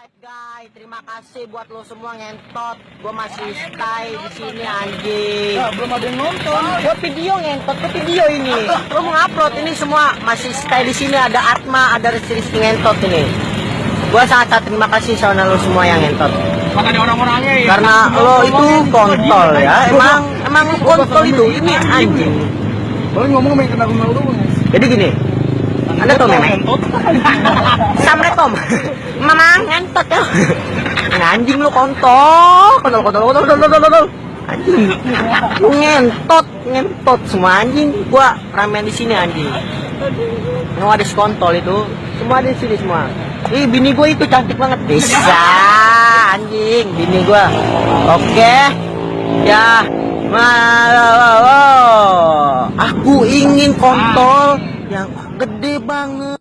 Alright guys, terima kasih buat lo semua ngentot. Gua masih stay di sini anjing. Ya, belum ada yang nonton. Buat video ngentot ke video ini. Lo mau upload ini semua masih stay di sini, ada Atma, ada Rizky ngentot ini. Gua sangat terima kasih sama lo semua yang ngentot. Maka ada orang-orangnya ya. Karena lo itu kontol ya. Emang lo kontol itu ini anjing. Baru ngomong main kena rumah lu. Jadi gini. Anda tau memang Assalamualaikum Mama ngentot ya. Anjing lu kontol anjing lu ngentot semua anjing. Gua ramen di sini anjing. Yang ada kontol itu semua ada di sini semua. Ih bini gua itu cantik banget bisa anjing bini gua. Oke ya aku ingin kontol yang gede banget.